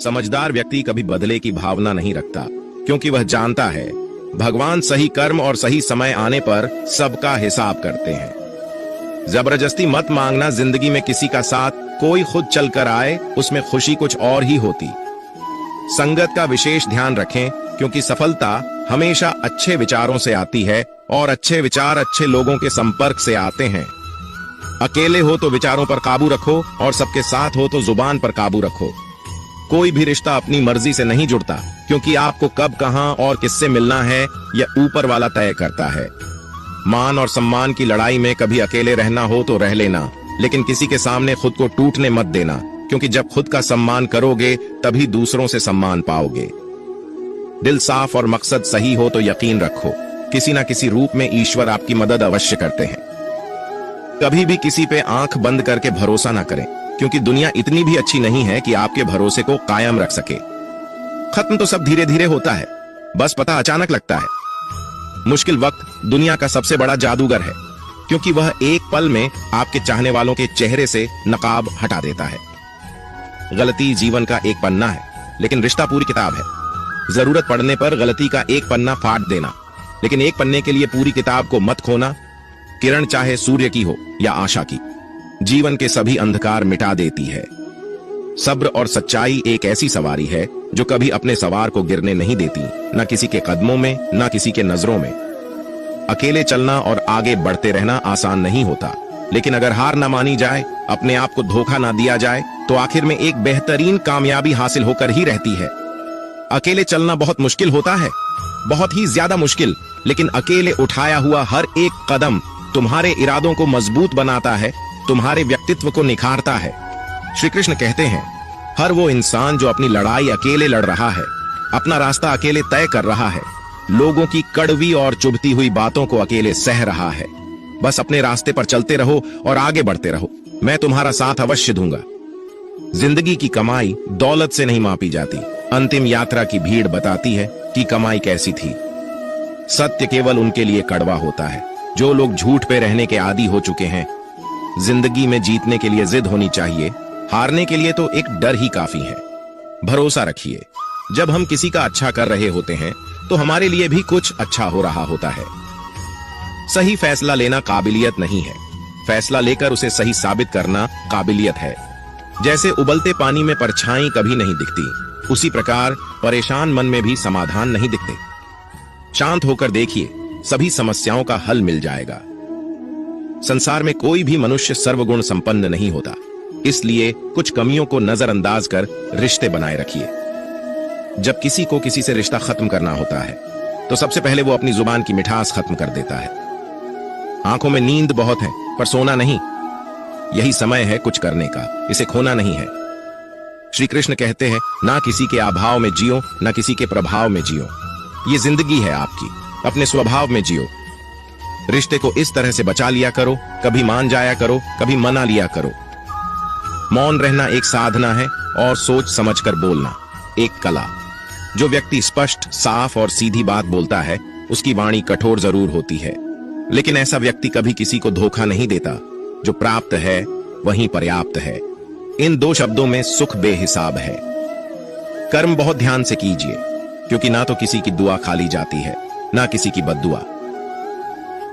समझदार व्यक्ति कभी बदले की भावना नहीं रखता, क्योंकि वह जानता है भगवान सही कर्म और सही समय आने पर सबका हिसाब करते हैं। जबरदस्ती मत मांगना जिंदगी में किसी का साथ, कोई खुद चलकर आए उसमें खुशी कुछ और ही होती। संगत का विशेष ध्यान रखें, क्योंकि सफलता हमेशा अच्छे विचारों से आती है और अच्छे विचार अच्छे लोगों के संपर्क से आते हैं। अकेले हो तो विचारों पर काबू रखो और सबके साथ हो तो जुबान पर काबू रखो। कोई भी रिश्ता अपनी मर्जी से नहीं जुड़ता, क्योंकि आपको कब कहां और किससे मिलना है यह ऊपर वाला तय करता है। मान और सम्मान की लड़ाई में कभी अकेले रहना हो तो रह लेना, लेकिन किसी के सामने खुद को टूटने मत देना, क्योंकि जब खुद का सम्मान करोगे तभी दूसरों से सम्मान पाओगे। दिल साफ और मकसद सही हो तो यकीन रखो, किसी ना किसी रूप में ईश्वर आपकी मदद अवश्य करते हैं। कभी भी किसी पे आंख बंद करके भरोसा ना करें, क्योंकि दुनिया इतनी भी अच्छी नहीं है कि आपके भरोसे को कायम रख सके। खत्म तो सब धीरे धीरे होता है, बस पता अचानक लगता है। मुश्किल वक्त दुनिया का सबसे बड़ा जादूगर है, क्योंकि वह एक पल में आपके चाहने वालों के चेहरे से नकाब हटा देता है। गलती जीवन का एक पन्ना है, लेकिन रिश्ता पूरी किताब है। जरूरत पड़ने पर गलती का एक पन्ना फाड़ देना, लेकिन एक पन्ने के लिए पूरी किताब को मत खोना। किरण चाहे सूर्य की हो या आशा की, जीवन के सभी अंधकार मिटा देती है। सब्र और सच्चाई एक ऐसी सवारी है जो कभी अपने सवार को गिरने नहीं देती, न किसी के कदमों में न किसी के नजरों में। अकेले चलना और आगे बढ़ते रहना आसान नहीं होता, लेकिन अगर हार न मानी जाए, अपने आप को धोखा ना दिया जाए, तो आखिर में एक बेहतरीन कामयाबी हासिल होकर ही रहती है। अकेले चलना बहुत मुश्किल होता है, बहुत ही ज्यादा मुश्किल, लेकिन अकेले उठाया हुआ हर एक कदम तुम्हारे इरादों को मजबूत बनाता है, तुम्हारे व्यक्तित्व को निखारता है। श्री कृष्ण कहते हैं, हर वो इंसान जो अपनी लड़ाई अकेले लड़ रहा है, अपना रास्ता अकेले तय कर रहा है, लोगों की कड़वी और चुभती हुई बातों को अकेले सह रहा है। बस अपने रास्ते पर चलते रहो और आगे बढ़ते रहो, मैं तुम्हारा साथ अवश्य दूंगा। जिंदगी की कमाई दौलत से नहीं मापी जाती, अंतिम यात्रा की भीड़ बताती है कि कमाई कैसी थी। सत्य केवल उनके लिए कड़वा होता है जो लोग झूठ पे रहने के आदी हो चुके हैं। जिंदगी में जीतने के लिए जिद होनी चाहिए, हारने के लिए तो एक डर ही काफी है। भरोसा रखिए, जब हम किसी का अच्छा कर रहे होते हैं तो हमारे लिए भी कुछ अच्छा हो रहा होता है। सही फैसला लेना काबिलियत नहीं है, फैसला लेकर उसे सही साबित करना काबिलियत है। जैसे उबलते पानी में परछाई कभी नहीं दिखती, उसी प्रकार परेशान मन में भी समाधान नहीं दिखते। शांत होकर देखिए, सभी समस्याओं का हल मिल जाएगा। संसार में कोई भी मनुष्य सर्वगुण संपन्न नहीं होता, इसलिए कुछ कमियों को नजरअंदाज कर रिश्ते बनाए रखिए। जब किसी को किसी से रिश्ता खत्म करना होता है तो सबसे पहले वो अपनी जुबान की मिठास खत्म कर देता है। आंखों में नींद बहुत है पर सोना नहीं, यही समय है कुछ करने का, इसे खोना नहीं है। श्री कृष्ण कहते हैं, ना किसी के अभाव में जियो, ना किसी के प्रभाव में जियो। ये जिंदगी है आपकी, अपने स्वभाव में जियो। रिश्ते को इस तरह से बचा लिया करो, कभी मान जाया करो, कभी मना लिया करो। मौन रहना एक साधना है और सोच समझकर बोलना एक कला। जो व्यक्ति स्पष्ट, साफ और सीधी बात बोलता है, उसकी वाणी कठोर जरूर होती है, लेकिन ऐसा व्यक्ति कभी किसी को धोखा नहीं देता। जो प्राप्त है वही पर्याप्त है। इन दो शब्दों में सुख बेहिसाब है। कर्म बहुत ध्यान से कीजिए, क्योंकि ना तो किसी की दुआ खाली जाती है, ना किसी की बद्दुआ।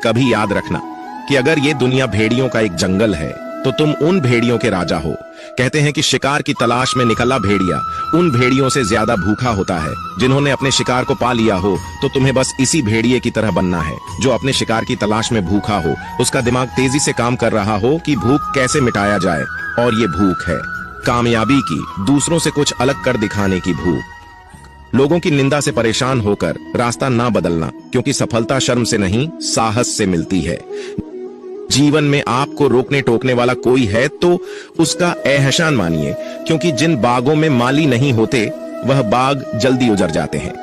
कभी याद रखना कि अगर ये दुनिया भेड़ियों का एक जंगल है तो तुम उन भेड़ियों के राजा हो। कहते हैं कि शिकार की तलाश में निकला भेड़िया उन भेड़ियों से ज्यादा भूखा होता है जिन्होंने अपने शिकार को पा लिया हो। तो तुम्हें बस इसी भेड़िए की तरह बनना है जो अपने शिकार की तलाश में भूखा हो, उसका दिमाग तेजी से काम कर रहा हो कि भूख कैसे मिटाया जाए, और ये भूख है कामयाबी की, दूसरों से कुछ अलग कर दिखाने की भूख। लोगों की निंदा से परेशान होकर रास्ता ना बदलना, क्योंकि सफलता शर्म से नहीं साहस से मिलती है। जीवन में आपको रोकने टोकने वाला कोई है तो उसका एहसान मानिए, क्योंकि जिन बागों में माली नहीं होते वह बाग जल्दी उजड़ जाते हैं।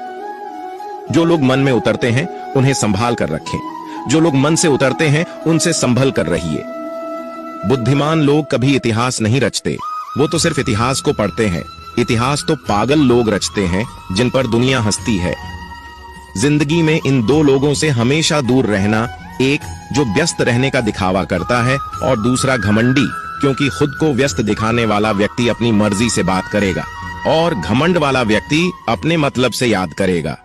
जो लोग मन में उतरते हैं उन्हें संभाल कर रखें, जो लोग मन से उतरते हैं उनसे संभल कर रहिए। बुद्धिमान लोग कभी इतिहास नहीं रचते, वो तो सिर्फ इतिहास को पढ़ते हैं। इतिहास तो पागल लोग रचते हैं जिन पर दुनिया हंसती है। जिंदगी में इन दो लोगों से हमेशा दूर रहना, एक जो व्यस्त रहने का दिखावा करता है और दूसरा घमंडी, क्योंकि खुद को व्यस्त दिखाने वाला व्यक्ति अपनी मर्जी से बात करेगा। और घमंड वाला व्यक्ति अपने मतलब से याद करेगा।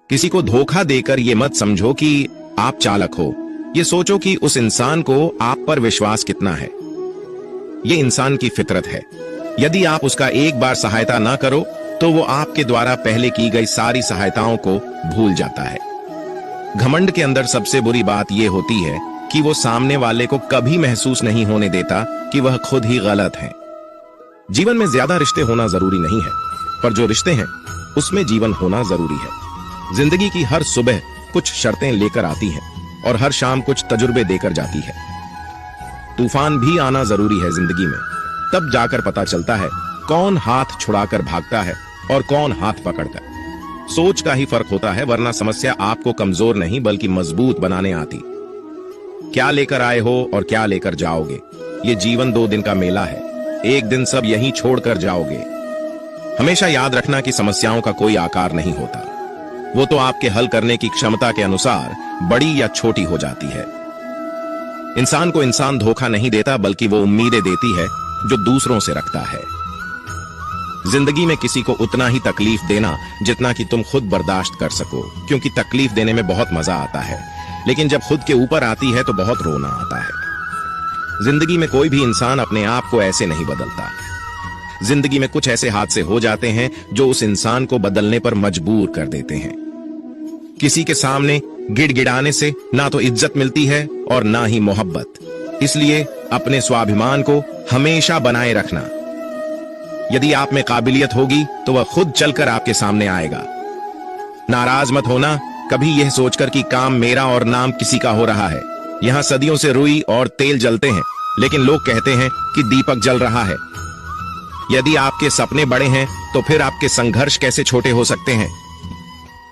किसी को धोखा देकर ये मत समझो कि आप चालाक हो, ये सोचो कि उस इंसान को आप पर विश्वास कितना है। ये इंसान की फितरत है। यदि आप उसका एक बार सहायता ना करो तो वो आपके द्वारा पहले की गई सारी सहायताओं को भूल जाता है। घमंड के अंदर सबसे बुरी बात यह होती है कि वो सामने वाले को कभी महसूस नहीं होने देता कि वह खुद ही गलत है। जीवन में ज्यादा रिश्ते होना जरूरी नहीं है, पर जो रिश्ते हैं उसमें जीवन होना जरूरी है। जिंदगी की हर सुबह कुछ शर्तें लेकर आती है और हर शाम कुछ तजुर्बे देकर जाती है। तूफान भी आना जरूरी है जिंदगी में, तब जाकर पता चलता है कौन हाथ छुड़ाकर भागता है और कौन हाथ पकड़कर। सोच का ही फर्क होता है, वरना समस्या आपको कमजोर नहीं बल्कि मजबूत बनाने आती। क्या लेकर आए हो और क्या लेकर जाओगे, ये जीवन 2 दिन का मेला है। एक दिन सब यहीं छोड़कर जाओगे। हमेशा याद रखना कि समस्याओं का कोई आकार नहीं होता, वो तो आपके हल करने की क्षमता के अनुसार बड़ी या छोटी हो जाती है। इंसान को इंसान धोखा नहीं देता, बल्कि वो उम्मीदें देती है जो दूसरों से रखता है। जिंदगी में किसी को उतना ही तकलीफ देना जितना कि तुम खुद बर्दाश्त कर सको, क्योंकि तकलीफ देने में बहुत मजा आता है, लेकिन जब खुद के ऊपर आती है तो बहुत रोना आता है। जिंदगी में कोई भी इंसान अपने आप को ऐसे नहीं बदलता। जिंदगी में कुछ ऐसे हादसे हो जाते हैं जो उस इंसान को बदलने पर मजबूर कर देते हैं। किसी के सामने गिड़गिड़ाने से ना तो इज्जत मिलती है और ना ही मोहब्बत। इसलिए अपने स्वाभिमान को हमेशा बनाए रखना। यदि आप में काबिलियत होगी तो वह खुद चलकर आपके सामने आएगा। नाराज मत होना कभी यह सोचकर कि काम मेरा और नाम किसी का हो रहा है। यहाँ सदियों से रुई और तेल जलते हैं, लेकिन लोग कहते हैं कि दीपक जल रहा है। यदि आपके सपने बड़े हैं तो फिर आपके संघर्ष कैसे छोटे हो सकते हैं।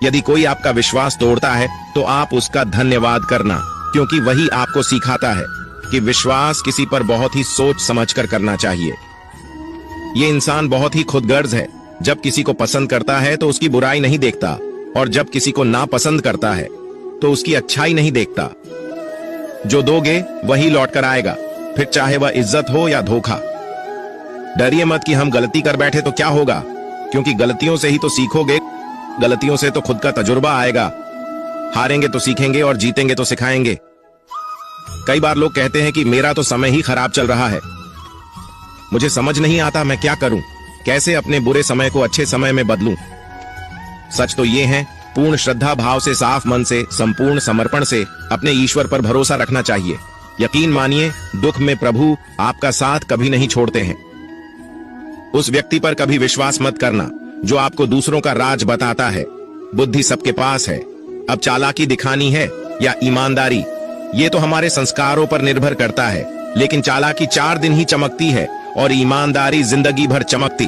यदि कोई आपका विश्वास तोड़ता है तो आप उसका धन्यवाद करना, क्योंकि वही आपको सिखाता है कि विश्वास किसी पर बहुत ही सोच समझकर करना चाहिए। ये इंसान बहुत ही खुदगर्ज है। जब किसी को पसंद करता है तो उसकी बुराई नहीं देखता, और जब किसी को नापसंद करता है तो उसकी अच्छाई नहीं देखता। जो दोगे वही लौट कर आएगा, फिर चाहे वह इज्जत हो या धोखा। डरिए मत कि हम गलती कर बैठे तो क्या होगा, क्योंकि गलतियों से ही तो सीखोगे। गलतियों से तो खुद का तजुर्बा आएगा। हारेंगे तो सीखेंगे और जीतेंगे तो सिखाएंगे। कई बार लोग कहते हैं कि मेरा तो समय ही खराब चल रहा है। मुझे समझ नहीं आता मैं क्या करूं, कैसे अपने बुरे समय को अच्छे समय में बदलूं। सच तो ये है, पूर्ण श्रद्धा भाव से, साफ मन से, संपूर्ण समर्पण से अपने ईश्वर पर भरोसा रखना चाहिए। यकीन मानिए, दुख में प्रभु आपका साथ कभी नहीं छोड़ते हैं। उस व्यक्ति पर कभी विश्वास मत करना जो आपको दूसरों का राज बताता है। बुद्धि सबके पास है, अब चालाकी दिखानी है या ईमानदारी, ये तो हमारे संस्कारों पर निर्भर करता है। लेकिन चालाकी 4 दिन ही चमकती है और ईमानदारी जिंदगी भर चमकती।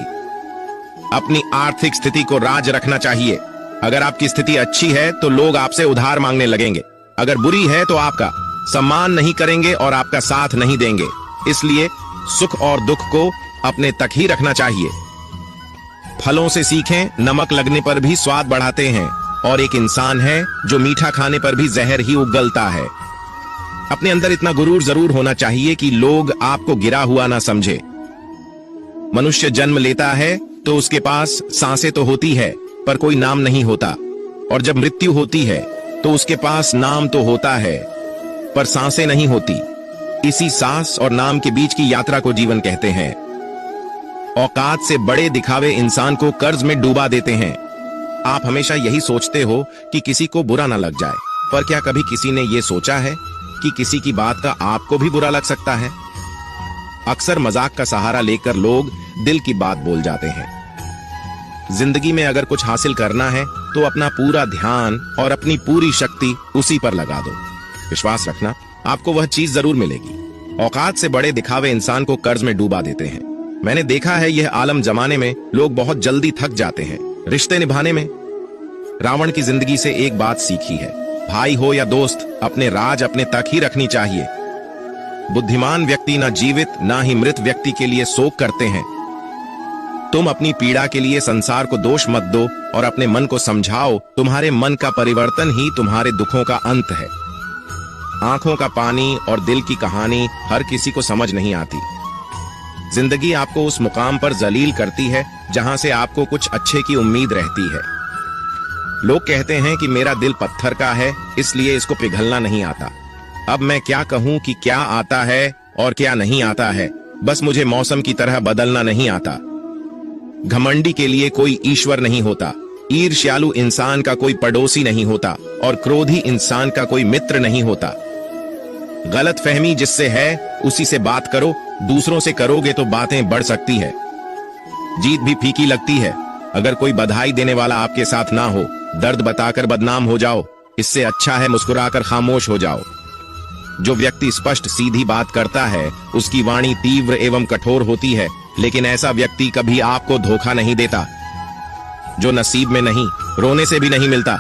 अपनी आर्थिक स्थिति को राज रखना चाहिए। अगर आपकी स्थिति अच्छी है तो लोग आपसे उधार मांगने लगेंगे, अगर बुरी है तो आपका सम्मान नहीं करेंगे और आपका साथ नहीं देंगे। इसलिए सुख और दुख को अपने तक ही रखना चाहिए। फलों से सीखें, नमक लगने पर भी स्वाद बढ़ाते हैं, और एक इंसान है जो मीठा खाने पर भी जहर ही उगलता है। अपने अंदर इतना गुरूर जरूर होना चाहिए कि लोग आपको गिरा हुआ ना समझे। मनुष्य जन्म लेता है तो उसके पास सांसें तो होती है पर कोई नाम नहीं होता, और जब मृत्यु होती है तो उसके पास नाम तो होता है पर सांसें नहीं होती। इसी सांस और नाम के बीच की यात्रा को जीवन कहते हैं। औकात से बड़े दिखावे इंसान को कर्ज में डूबा देते हैं। आप हमेशा यही सोचते हो कि किसी को बुरा ना लग जाए, पर क्या कभी किसी ने यह सोचा है कि किसी की बात का आपको भी बुरा लग सकता है। अक्सर मजाक का सहारा लेकर लोग दिल की बात बोल जाते हैं। जिंदगी में अगर कुछ हासिल करना है तो अपना पूरा ध्यान और अपनी पूरी शक्ति उसी पर लगा दो। विश्वास रखना, आपको वह चीज जरूर मिलेगी। औकात से बड़े दिखावे इंसान को कर्ज में डूबा देते हैं। मैंने देखा है यह आलम जमाने में लोग बहुत जल्दी थक जाते हैं रिश्ते निभाने में। रावण की जिंदगी से एक बात सीखी है, भाई हो या दोस्त, अपने राज अपने तक ही रखनी चाहिए। बुद्धिमान व्यक्ति ना जीवित ना ही मृत व्यक्ति के लिए शोक करते हैं। तुम अपनी पीड़ा के लिए संसार को दोष मत दो और अपने मन को समझाओ। तुम्हारे मन का परिवर्तन ही तुम्हारे दुखों का अंत है। आंखों का पानी और दिल की कहानी हर किसी को समझ नहीं आती। जिंदगी आपको उस मुकाम पर जलील करती है जहां से आपको कुछ अच्छे की उम्मीद रहती है। लोग कहते हैं कि मेरा दिल पत्थर का है, इसलिए इसको पिघलना नहीं आता। अब मैं क्या कहूं कि क्या आता है और क्या नहीं आता है, बस मुझे मौसम की तरह बदलना नहीं आता। घमंडी के लिए कोई ईश्वर नहीं होता, ईर्ष्यालु इंसान का कोई पड़ोसी नहीं होता और क्रोधी इंसान का कोई मित्र नहीं होता। गलत फहमी जिससे है उसी से बात करो, दूसरों से करोगे तो बातें बढ़ सकती है। जीत भी फीकी लगती है। अगर कोई बधाई देने वाला आपके साथ ना हो, दर्द बताकर बदनाम हो जाओ, इससे अच्छा है मुस्कुराकर खामोश हो जाओ। जो व्यक्ति स्पष्ट सीधी बात करता है उसकी वाणी तीव्र एवं कठोर होती है, लेकिन ऐसा व्यक्ति कभी आपको धोखा नहीं देता। जो नसीब में नहीं, रोने से भी नहीं मिलता।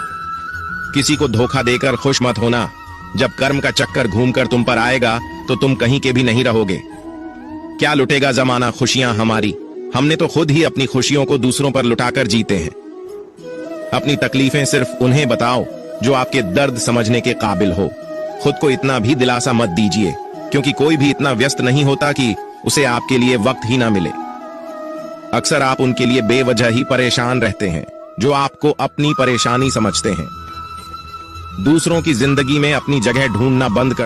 किसी को धोखा देकर खुश मत होना। जब कर्म का चक्कर घूमकर तुम पर आएगा तो तुम कहीं के भी नहीं रहोगे। क्या लुटेगा जमाना खुशियां हमारी, हमने तो खुद ही अपनी खुशियों को दूसरों पर लुटाकर जीते हैं। अपनी तकलीफें सिर्फ उन्हें बताओ जो आपके दर्द समझने के काबिल हो। खुद को इतना भी दिलासा मत दीजिए, क्योंकि कोई भी इतना व्यस्त नहीं होता कि उसे आपके लिए वक्त ही ना मिले। अक्सर आप उनके लिए बेवजह ही परेशान रहते हैं जो आपको अपनी परेशानी समझते हैं। दूसरों की जिंदगी में अपनी जगह ढूंढना बंद कर